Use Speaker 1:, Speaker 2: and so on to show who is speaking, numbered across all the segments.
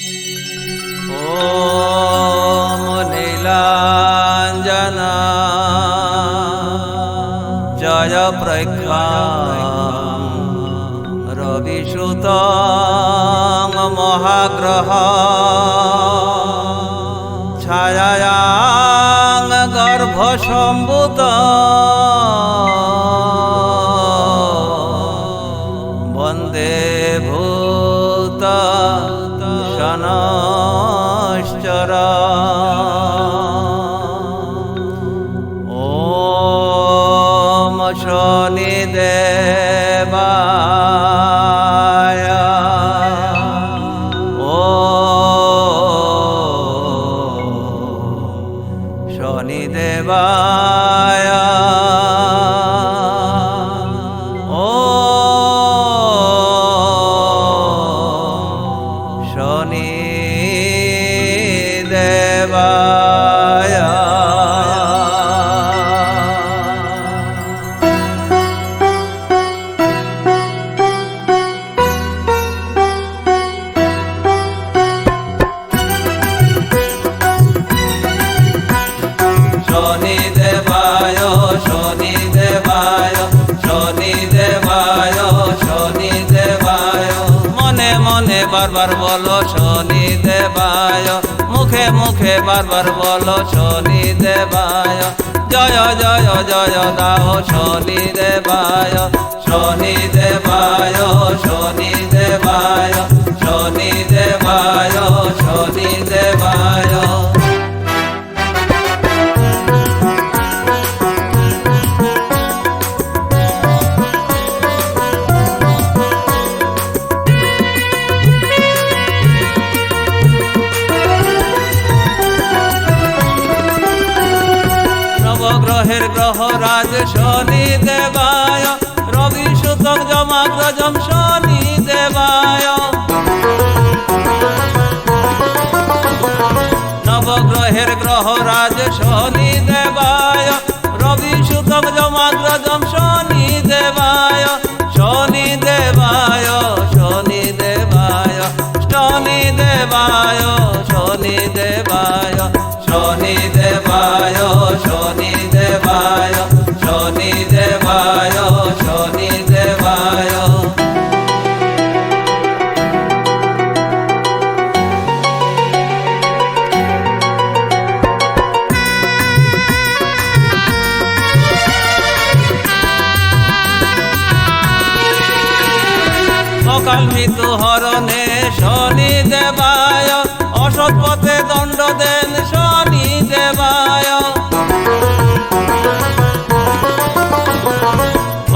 Speaker 1: ॐ नीलाञ्जना जय प्रख्यां रविसुतं महाग्रह छायायां गर्भसम्भूतं वन्दे भूत शनश्चरा। ॐ शनिदेवाय शनिदेवाय शनिदेवाय। शनिदेवाय शनिदेवाय शनिदेवाय शनिदेवाय। मने मने बारबार बोलो शनिदेवाय, मुखे मुखे बारबार बोलो शनिदेवाय। जय जय जय दाओ शनिदेवाय शनिदेवाय शनिदेवाय शनिदेवाय शनिदेवाय। নবগ্রহের গ্রহরাজ শনিদেবায়, রবিসুতং যমাগ্রজম শনিদেবায়। নবগ্রহের গ্রহরাজ শনিদেবায়, রবিসুতং যমাগ্রজম শনিদেবায়। শনিদেবায় শনিদেবায় শনিদেবায় শনিদেবায় শনিদেবায় শনিদেবায় শনিদেবায় শনিদেবায়। অকাল মৃত্যু হরণে শনিদেবায়, অসৎ পথে দণ্ড দেন শনিদেবায়।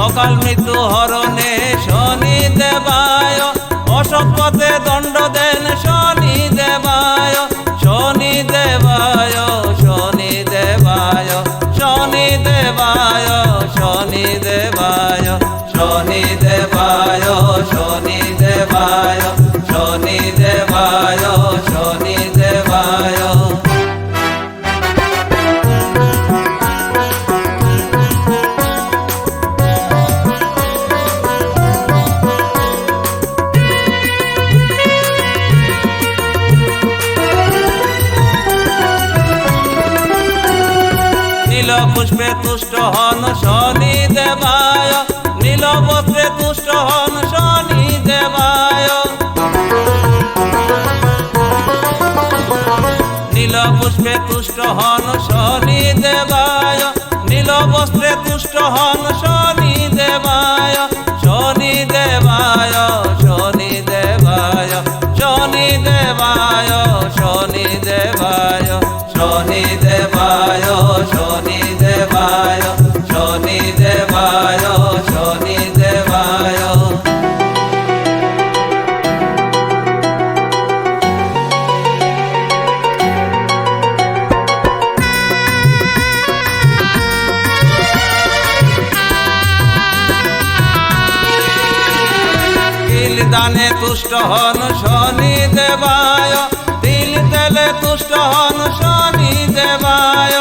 Speaker 1: অকাল মৃত্যু হরণে শনিদেবায়, অসৎ পথে দণ্ড দেন শনিদেবায়। শনিদেবায় শনিদেবায় শনিদেবায় শনিদেবায় শনিদেবায় শনিদেবায় শনিদেবায় শনিদেবায়। নীল পুষ্পে তুষ্ট হন শনিদেবায়, নীল বস্ত্রে তুষ্ট হন শনিদেবায়। নীল পুষ্পে তুষ্ট হন শনিদেবায়, নীল বস্ত্রে তুষ্ট হন শনিদেবায়। শনিদেবায় শনিদেবায় শনিদেবায় শনিদেবায় শনিদেবায় শনিদেবায় শনিদেবায় শনিদেবায়। তিল দানে তুষ্ট হন শনিদেবায়, তিল তেলে তুষ্ট হন শনিদেবায়।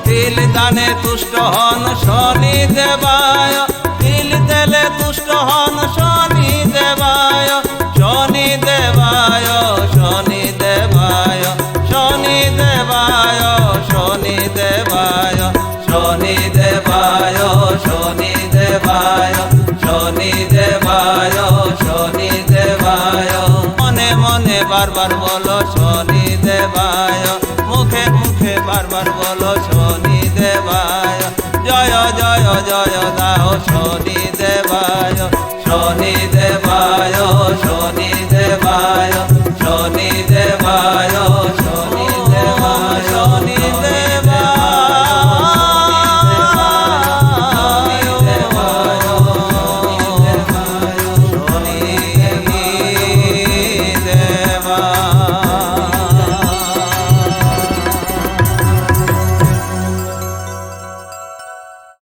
Speaker 1: তিল দানে তুষ্ট হন শনিদেবায়, তিল তেলে তুষ্ট হন শনিদেবায়। দেবায় শনি দেবায় শনি দেবায় মনে মনে বারবার বলো শনি দেবায় মুখে মুখে বারবার বলো শনি দেবায় জয় জয় জয় দাও শনি